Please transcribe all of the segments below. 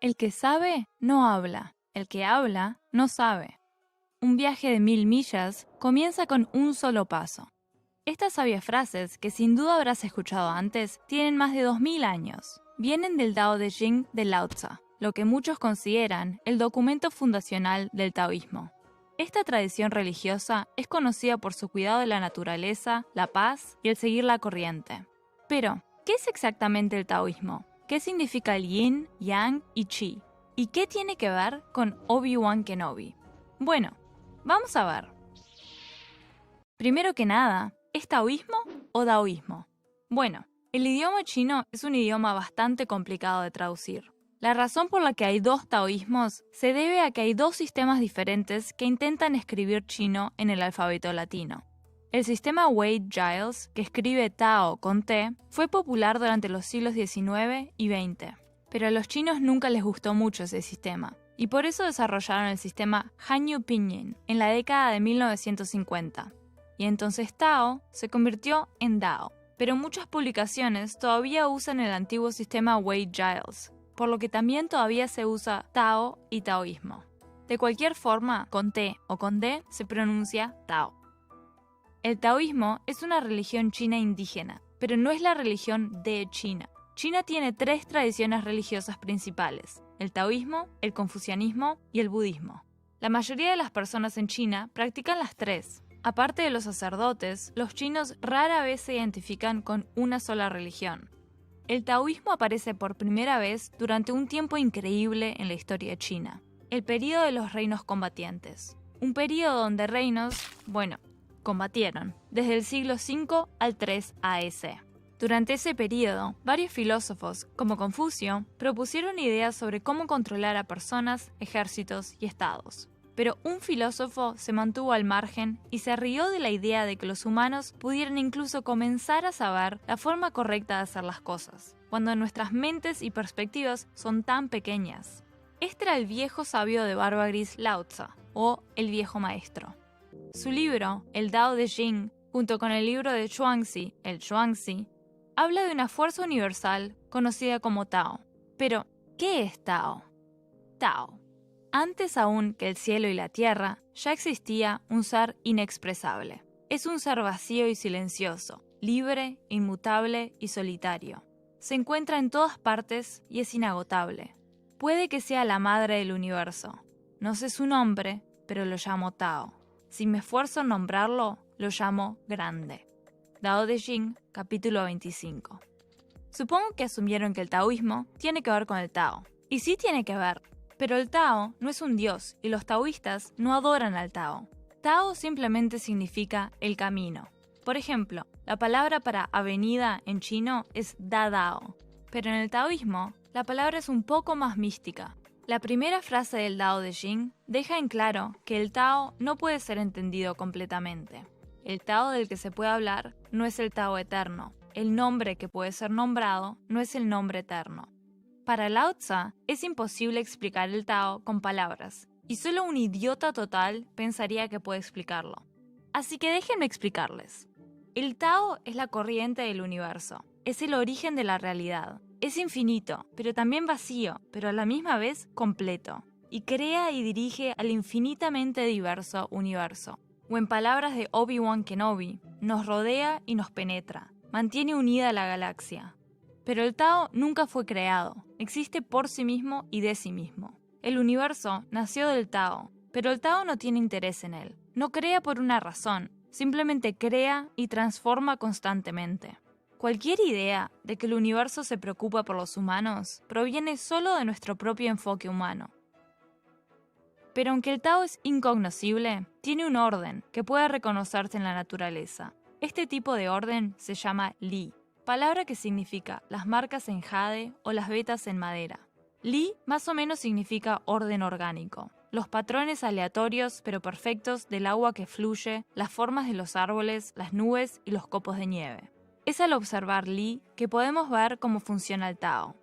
El que sabe, no habla. El que habla, no sabe. Un viaje de 1000 millas comienza con un solo paso. Estas sabias frases, que sin duda habrás escuchado antes, tienen más de 2000 años. Vienen del Tao Te Ching de Lao Tzu, lo que muchos consideran el documento fundacional del taoísmo. Esta tradición religiosa es conocida por su cuidado de la naturaleza, la paz y el seguir la corriente. Pero, ¿qué es exactamente el taoísmo? ¿Qué significa el yin, yang y chi? ¿Y qué tiene que ver con Obi-Wan Kenobi? Bueno, vamos a ver. Primero que nada, ¿es taoísmo o daoísmo? Bueno, el idioma chino es un idioma bastante complicado de traducir. La razón por la que hay dos taoísmos se debe a que hay dos sistemas diferentes que intentan escribir chino en el alfabeto latino. El sistema Wade-Giles, que escribe Tao con T, fue popular durante los siglos XIX y XX, pero a los chinos nunca les gustó mucho ese sistema, y por eso desarrollaron el sistema Hanyu Pinyin en la década de 1950. Y entonces Tao se convirtió en Dao, pero muchas publicaciones todavía usan el antiguo sistema Wade-Giles, por lo que también todavía se usa Tao y taoísmo. De cualquier forma, con T o con D se pronuncia Tao. El taoísmo es una religión china indígena, pero no es la religión de China. China tiene 3 tradiciones religiosas principales: el taoísmo, el confucianismo y el budismo. La mayoría de las personas en China practican las 3. Aparte de los sacerdotes, los chinos rara vez se identifican con una sola religión. El taoísmo aparece por primera vez durante un tiempo increíble en la historia china, el período de los reinos combatientes. Un período donde reinos, combatieron, desde el siglo V al 3 a.C. Durante ese período, varios filósofos, como Confucio, propusieron ideas sobre cómo controlar a personas, ejércitos y estados. Pero un filósofo se mantuvo al margen y se rió de la idea de que los humanos pudieran incluso comenzar a saber la forma correcta de hacer las cosas, cuando nuestras mentes y perspectivas son tan pequeñas. Este era el viejo sabio de barba gris Lao Tzu, o el viejo maestro. Su libro, el Tao Te Ching, junto con el libro de Chuangzi, el Chuangzi, habla de una fuerza universal conocida como Tao. Pero, ¿qué es Tao? Tao. Antes aún que el cielo y la tierra, ya existía un ser inexpresable. Es un ser vacío y silencioso, libre, inmutable y solitario. Se encuentra en todas partes y es inagotable. Puede que sea la madre del universo. No sé su nombre, pero lo llamo Tao. Si me esfuerzo en nombrarlo, lo llamo Grande. Tao Te Ching, capítulo 25. Supongo que asumieron que el taoísmo tiene que ver con el Tao. Y sí tiene que ver, pero el Tao no es un dios y los taoístas no adoran al Tao. Tao simplemente significa el camino. Por ejemplo, la palabra para avenida en chino es Da Dao, pero en el taoísmo la palabra es un poco más mística. La primera frase del Tao Te Ching deja en claro que el Tao no puede ser entendido completamente. El Tao del que se puede hablar no es el Tao eterno. El nombre que puede ser nombrado no es el nombre eterno. Para Lao Tzu es imposible explicar el Tao con palabras, y solo un idiota total pensaría que puede explicarlo. Así que déjenme explicarles. El Tao es la corriente del universo, es el origen de la realidad. Es infinito, pero también vacío, pero a la misma vez completo, y crea y dirige al infinitamente diverso universo. O en palabras de Obi-Wan Kenobi, nos rodea y nos penetra, mantiene unida la galaxia. Pero el Tao nunca fue creado, existe por sí mismo y de sí mismo. El universo nació del Tao, pero el Tao no tiene interés en él. No crea por una razón, simplemente crea y transforma constantemente. Cualquier idea de que el universo se preocupa por los humanos proviene solo de nuestro propio enfoque humano. Pero aunque el Tao es incognoscible, tiene un orden que puede reconocerse en la naturaleza. Este tipo de orden se llama Li, palabra que significa las marcas en jade o las vetas en madera. Li más o menos significa orden orgánico, los patrones aleatorios pero perfectos del agua que fluye, las formas de los árboles, las nubes y los copos de nieve. Es al observar Li que podemos ver cómo funciona el Tao.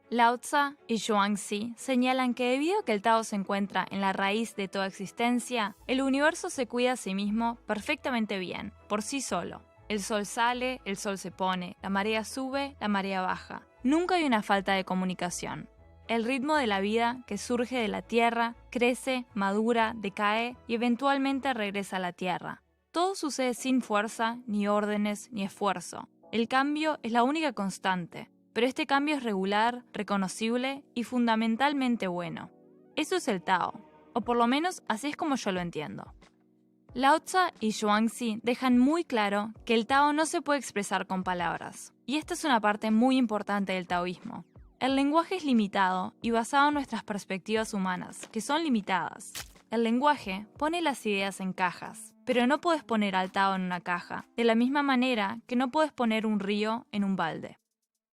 Lao Tzu y Chuangzi señalan que debido a que el Tao se encuentra en la raíz de toda existencia, el universo se cuida a sí mismo perfectamente bien, por sí solo. El sol sale, el sol se pone, la marea sube, la marea baja. Nunca hay una falta de comunicación. el ritmo de la vida que surge de la tierra, crece, madura, decae y eventualmente regresa a la tierra. Todo sucede sin fuerza, ni órdenes, ni esfuerzo. El cambio es la única constante, pero este cambio es regular, reconocible y fundamentalmente bueno. Eso es el Tao, o por lo menos así es como yo lo entiendo. Lao Tzu y Zhuangzi dejan muy claro que el Tao no se puede expresar con palabras, y esta es una parte muy importante del taoísmo. El lenguaje es limitado y basado en nuestras perspectivas humanas, que son limitadas. El lenguaje pone las ideas en cajas, pero no puedes poner al Tao en una caja, de la misma manera que no puedes poner un río en un balde.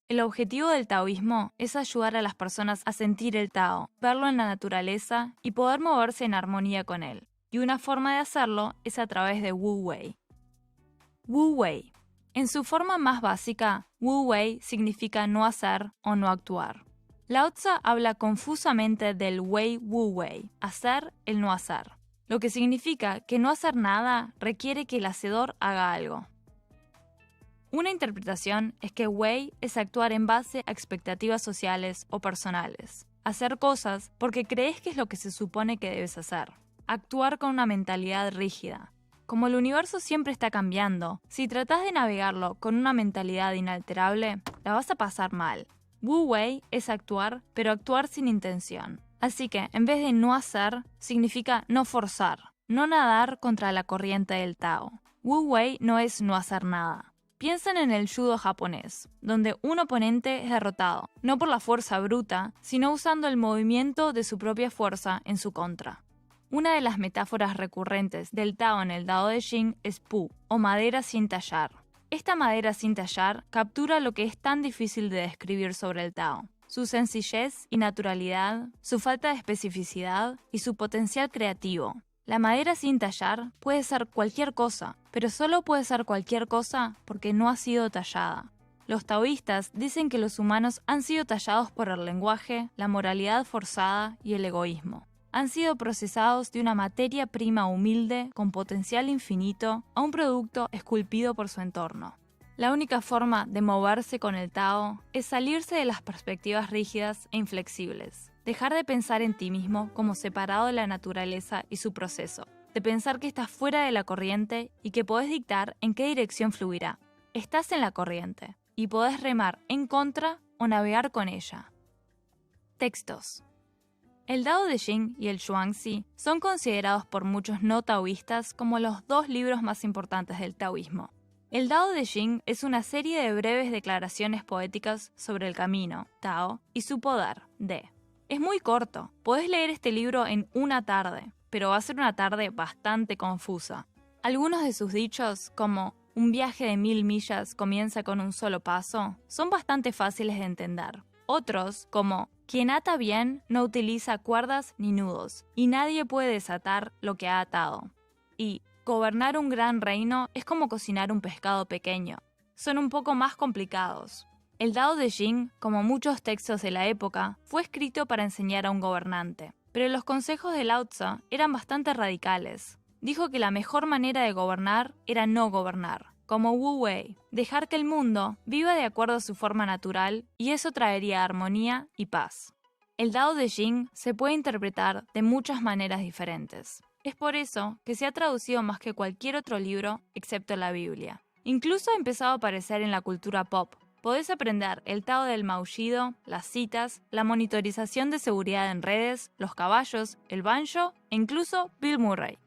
El objetivo del taoísmo es ayudar a las personas a sentir el Tao, verlo en la naturaleza y poder moverse en armonía con él. Y una forma de hacerlo es a través de Wu Wei. Wu Wei. En su forma más básica, Wu Wei significa no hacer o no actuar. Lao Tzu habla confusamente del Wei Wu Wei, hacer el no hacer, lo que significa que no hacer nada requiere que el hacedor haga algo. Una interpretación es que Wei es actuar en base a expectativas sociales o personales, hacer cosas porque crees que es lo que se supone que debes hacer. Actuar con una mentalidad rígida. Como el universo siempre está cambiando, si tratás de navegarlo con una mentalidad inalterable, la vas a pasar mal. Wu Wei es actuar, pero actuar sin intención. Así que, en vez de no hacer, significa no forzar, no nadar contra la corriente del Tao. Wu Wei no es no hacer nada. Piensen en el judo japonés, donde un oponente es derrotado, no por la fuerza bruta, sino usando el movimiento de su propia fuerza en su contra. Una de las metáforas recurrentes del Tao en el Dao de Jing es Pu, o madera sin tallar. Esta madera sin tallar captura lo que es tan difícil de describir sobre el Tao: su sencillez y naturalidad, su falta de especificidad y su potencial creativo. La madera sin tallar puede ser cualquier cosa, pero solo puede ser cualquier cosa porque no ha sido tallada. Los taoístas dicen que los humanos han sido tallados por el lenguaje, la moralidad forzada y el egoísmo. Han sido procesados de una materia prima humilde con potencial infinito a un producto esculpido por su entorno. La única forma de moverse con el Tao es salirse de las perspectivas rígidas e inflexibles, dejar de pensar en ti mismo como separado de la naturaleza y su proceso, de pensar que estás fuera de la corriente y que podés dictar en qué dirección fluirá. Estás en la corriente y podés remar en contra o navegar con ella. Textos. El Dao de Jing y el Zhuangzi son considerados por muchos no taoístas como los dos libros más importantes del taoísmo. El Dao de Jing es una serie de breves declaraciones poéticas sobre el camino, Tao, y su poder, De. Es muy corto, podés leer este libro en una tarde, pero va a ser una tarde bastante confusa. Algunos de sus dichos, como un viaje de 1000 millas comienza con un solo paso, son bastante fáciles de entender. Otros, como quien ata bien no utiliza cuerdas ni nudos, y nadie puede desatar lo que ha atado. Y gobernar un gran reino es como cocinar un pescado pequeño. Son un poco más complicados. El Dao de Jing, como muchos textos de la época, fue escrito para enseñar a un gobernante. Pero los consejos de Lao Tzu eran bastante radicales. Dijo que la mejor manera de gobernar era no gobernar, como Wu Wei, dejar que el mundo viva de acuerdo a su forma natural, y eso traería armonía y paz. El Dao de Jing se puede interpretar de muchas maneras diferentes. Es por eso que se ha traducido más que cualquier otro libro, excepto la Biblia. Incluso ha empezado a aparecer en la cultura pop. Podés aprender el Tao del maullido, las citas, la monitorización de seguridad en redes, los caballos, el banjo e incluso Bill Murray.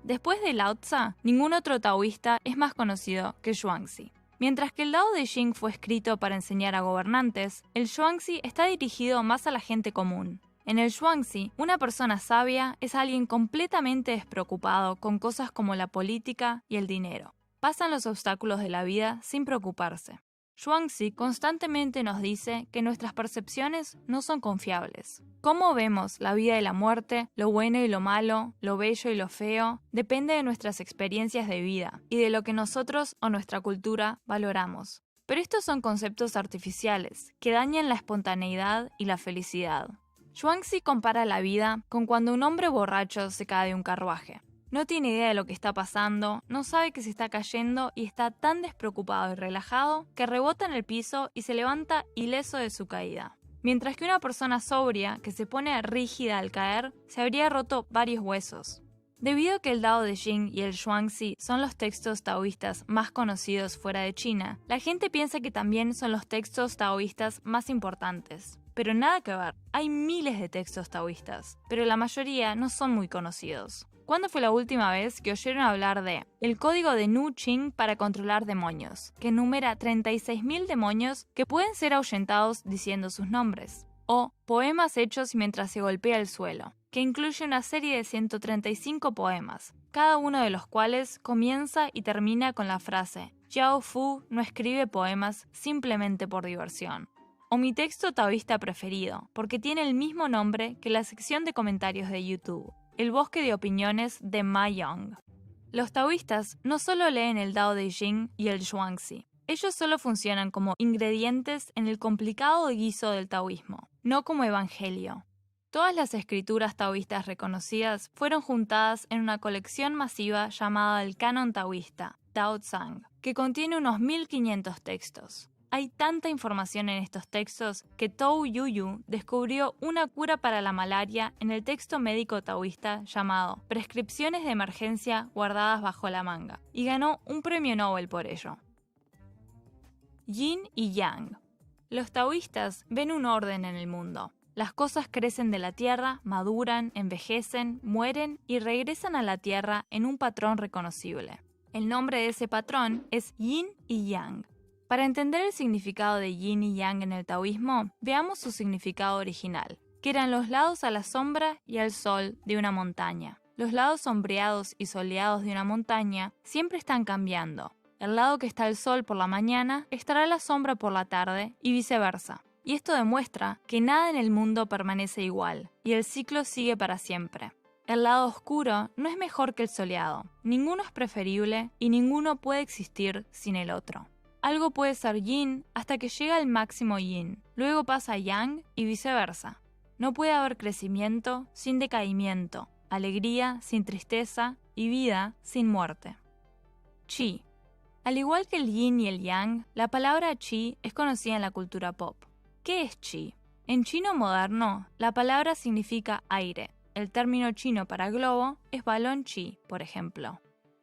Después de Lao Tzu, ningún otro taoísta es más conocido que Zhuangzi. Mientras que el Dao de Jing fue escrito para enseñar a gobernantes, el Zhuangzi está dirigido más a la gente común. En el Zhuangzi, una persona sabia es alguien completamente despreocupado con cosas como la política y el dinero. Pasan los obstáculos de la vida sin preocuparse. Zhuangzi constantemente nos dice que nuestras percepciones no son confiables. Cómo vemos la vida y la muerte, lo bueno y lo malo, lo bello y lo feo, depende de nuestras experiencias de vida y de lo que nosotros o nuestra cultura valoramos. Pero estos son conceptos artificiales que dañan la espontaneidad y la felicidad. Zhuangzi compara la vida con cuando un hombre borracho se cae de un carruaje. No tiene idea de lo que está pasando, no sabe que se está cayendo y está tan despreocupado y relajado que rebota en el piso y se levanta ileso de su caída. mientras que una persona sobria que se pone rígida al caer se habría roto varios huesos. Debido a que el Tao Te Ching y el Zhuangzi son los textos taoístas más conocidos fuera de China, la gente piensa que también son los textos taoístas más importantes. Pero nada que ver, hay miles de textos taoístas, pero la mayoría no son muy conocidos. ¿Cuándo fue la última vez que oyeron hablar de el código de Nu Ching para controlar demonios, que enumera 36.000 demonios que pueden ser ahuyentados diciendo sus nombres? O poemas hechos mientras se golpea el suelo, que incluye una serie de 135 poemas, cada uno de los cuales comienza y termina con la frase Jiao Fu no escribe poemas simplemente por diversión. O mi texto taoísta preferido, porque tiene el mismo nombre que la sección de comentarios de YouTube, El bosque de opiniones de Ma Young. Los taoístas no solo leen el Tao Te Ching y el Zhuangzi, ellos solo funcionan como ingredientes en el complicado guiso del taoísmo, no como evangelio. Todas las escrituras taoístas reconocidas fueron juntadas en una colección masiva llamada el Canon Taoísta, Tao Tsang, que contiene unos 1500 textos. Hay tanta información en estos textos que Tou Yuyu descubrió una cura para la malaria en el texto médico taoísta llamado Prescripciones de emergencia guardadas bajo la manga, y ganó un premio Nobel por ello. Yin y Yang. Los taoístas ven un orden en el mundo. Las cosas crecen de la tierra, maduran, envejecen, mueren y regresan a la tierra en un patrón reconocible. El nombre de ese patrón es Yin y Yang. Para entender el significado de Yin y Yang en el taoísmo, veamos su significado original, que eran los lados a la sombra y al sol de una montaña. Los lados sombreados y soleados de una montaña siempre están cambiando. El lado que está al sol por la mañana estará a la sombra por la tarde y viceversa. Y esto demuestra que nada en el mundo permanece igual, y el ciclo sigue para siempre. El lado oscuro no es mejor que el soleado, ninguno es preferible y ninguno puede existir sin el otro. Algo puede ser yin hasta que llega al máximo yin, luego pasa a yang y viceversa. No puede haber crecimiento sin decaimiento, alegría sin tristeza y vida sin muerte. Qi. Al igual que el yin y el yang, la palabra qi es conocida en la cultura pop. ¿Qué es qi? En chino moderno, la palabra significa aire. El término chino para globo es balón qi, por ejemplo.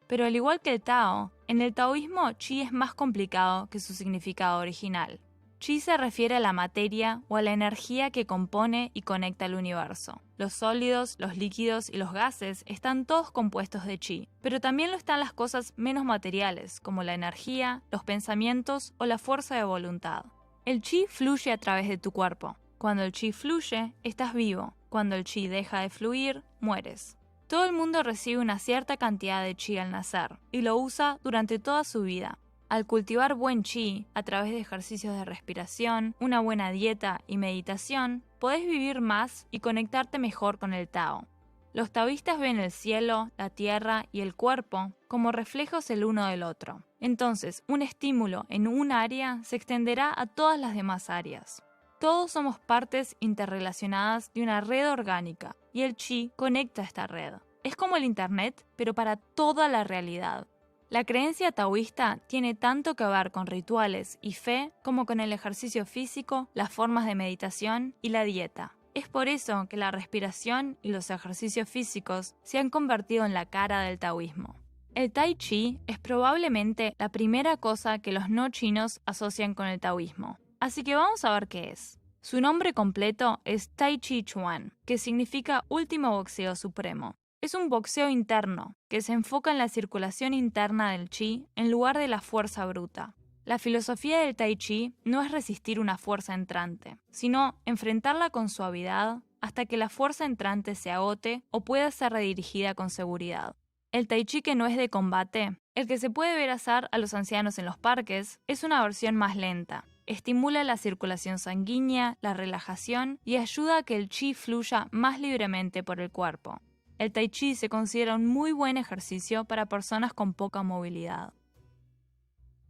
Pero al igual que el Tao, en el taoísmo qi es más complicado que su significado original. Qi se refiere a la materia o a la energía que compone y conecta el universo. Los sólidos, los líquidos y los gases están todos compuestos de qi, pero también lo están las cosas menos materiales, como la energía, los pensamientos o la fuerza de voluntad. El qi fluye a través de tu cuerpo. Cuando el qi fluye, estás vivo. Cuando el qi deja de fluir, mueres. Todo el mundo recibe una cierta cantidad de qi al nacer y lo usa durante toda su vida. Al cultivar buen qi a través de ejercicios de respiración, una buena dieta y meditación, podés vivir más y conectarte mejor con el Tao. Los taoístas ven el cielo, la tierra y el cuerpo como reflejos el uno del otro. Entonces, un estímulo en un área se extenderá a todas las demás áreas. Todos somos partes interrelacionadas de una red orgánica y el qi conecta esta red. Es como el internet, pero para toda la realidad. La creencia taoísta tiene tanto que ver con rituales y fe como con el ejercicio físico, las formas de meditación y la dieta. Es por eso que la respiración y los ejercicios físicos se han convertido en la cara del taoísmo. El tai chi es probablemente la primera cosa que los no chinos asocian con el taoísmo. Así que vamos a ver qué es. Su nombre completo es Tai Chi Chuan, que significa último boxeo supremo. Es un boxeo interno que se enfoca en la circulación interna del chi en lugar de la fuerza bruta. La filosofía del Tai Chi no es resistir una fuerza entrante, sino enfrentarla con suavidad hasta que la fuerza entrante se agote o pueda ser redirigida con seguridad. El Tai Chi que no es de combate, el que se puede ver hacer a los ancianos en los parques, es una versión más lenta. Estimula la circulación sanguínea, la relajación y ayuda a que el chi fluya más libremente por el cuerpo. El Tai Chi se considera un muy buen ejercicio para personas con poca movilidad.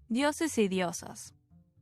Dioses y diosas.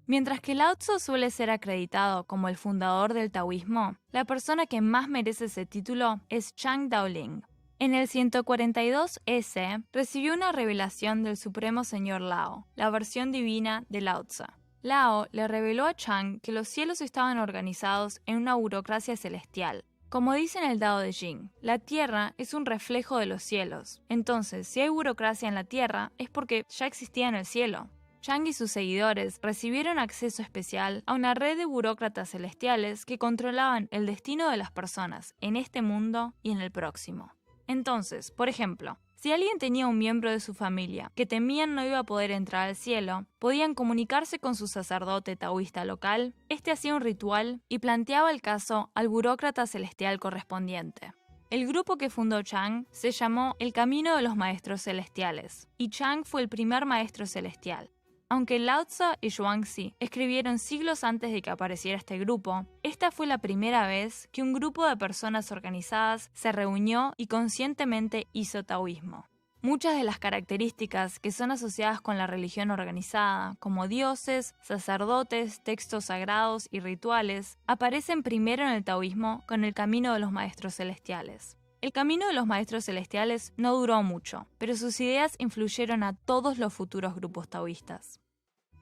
Mientras que Lao Tzu suele ser acreditado como el fundador del taoísmo, la persona que más merece ese título es Zhang Daoling. En el 142 S recibió una revelación del Supremo Señor Lao, la versión divina de Lao Tzu. Lao le reveló a Chang que los cielos estaban organizados en una burocracia celestial. Como dice en el Tao de Jing, la Tierra es un reflejo de los cielos. Entonces, si hay burocracia en la Tierra, es porque ya existía en el cielo. Chang y sus seguidores recibieron acceso especial a una red de burócratas celestiales que controlaban el destino de las personas en este mundo y en el próximo. Entonces, por ejemplo, si alguien tenía un miembro de su familia que temían no iba a poder entrar al cielo, podían comunicarse con su sacerdote taoísta local. Este hacía un ritual y planteaba el caso al burócrata celestial correspondiente. El grupo que fundó Chang se llamó El Camino de los Maestros Celestiales, y Chang fue el primer maestro celestial. Aunque Lao Tzu y Zhuangzi escribieron siglos antes de que apareciera este grupo, esta fue la primera vez que un grupo de personas organizadas se reunió y conscientemente hizo taoísmo. Muchas de las características que son asociadas con la religión organizada, como dioses, sacerdotes, textos sagrados y rituales, aparecen primero en el taoísmo con el camino de los maestros celestiales. El camino de los maestros celestiales no duró mucho, pero sus ideas influyeron a todos los futuros grupos taoístas.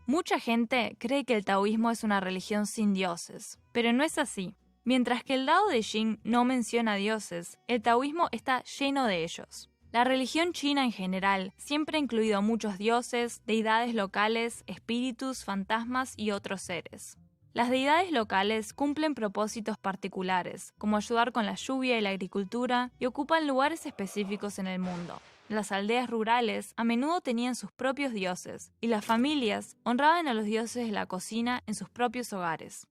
Mucha gente cree que el taoísmo es una religión sin dioses, pero no es así. Mientras que el Tao de Jing no menciona dioses, el taoísmo está lleno de ellos. La religión china en general siempre ha incluido muchos dioses, deidades locales, espíritus, fantasmas y otros seres. Las deidades locales cumplen propósitos particulares, como ayudar con la lluvia y la agricultura, y ocupan lugares específicos en el mundo. Las aldeas rurales a menudo tenían sus propios dioses, y las familias honraban a los dioses de la cocina en sus propios hogares.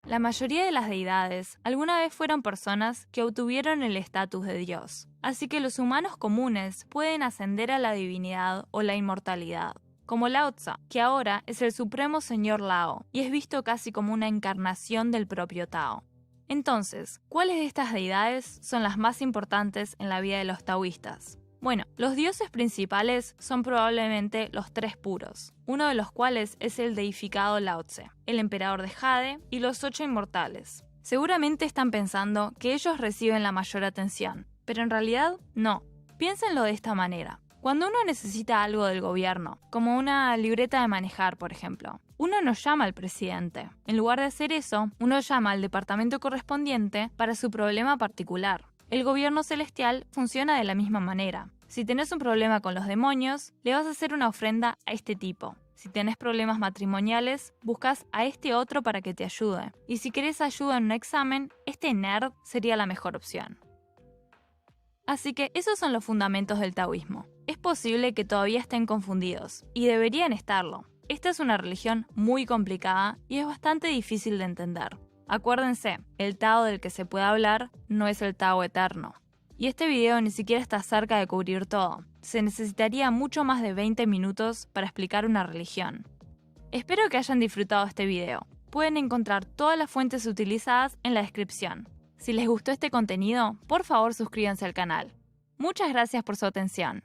La mayoría de las deidades alguna vez fueron personas que obtuvieron el estatus de dios, así que los humanos comunes pueden ascender a la divinidad o la inmortalidad, como Lao Tzu, que ahora es el supremo señor Lao y es visto casi como una encarnación del propio Tao. Entonces, ¿cuáles de estas deidades son las más importantes en la vida de los taoístas? Bueno, los dioses principales son probablemente los tres puros, uno de los cuales es el deificado Lao Tse, el emperador de Jade y los 8 inmortales. Seguramente están pensando que ellos reciben la mayor atención, pero en realidad no. Piénsenlo de esta manera. Cuando uno necesita algo del gobierno, como una libreta de manejar, por ejemplo, uno no llama al presidente. En lugar de hacer eso, uno llama al departamento correspondiente para su problema particular. El gobierno celestial funciona de la misma manera. Si tenés un problema con los demonios, le vas a hacer una ofrenda a este tipo. Si tenés problemas matrimoniales, buscas a este otro para que te ayude. Y si querés ayuda en un examen, este nerd sería la mejor opción. Así que esos son los fundamentos del taoísmo. Es posible que todavía estén confundidos, y deberían estarlo. Esta es una religión muy complicada y es bastante difícil de entender. Acuérdense, el Tao del que se puede hablar no es el Tao eterno. Y este video ni siquiera está cerca de cubrir todo. Se necesitaría mucho más de 20 minutos para explicar una religión. Espero que hayan disfrutado este video. Pueden encontrar todas las fuentes utilizadas en la descripción. Si les gustó este contenido, por favor suscríbanse al canal. Muchas gracias por su atención.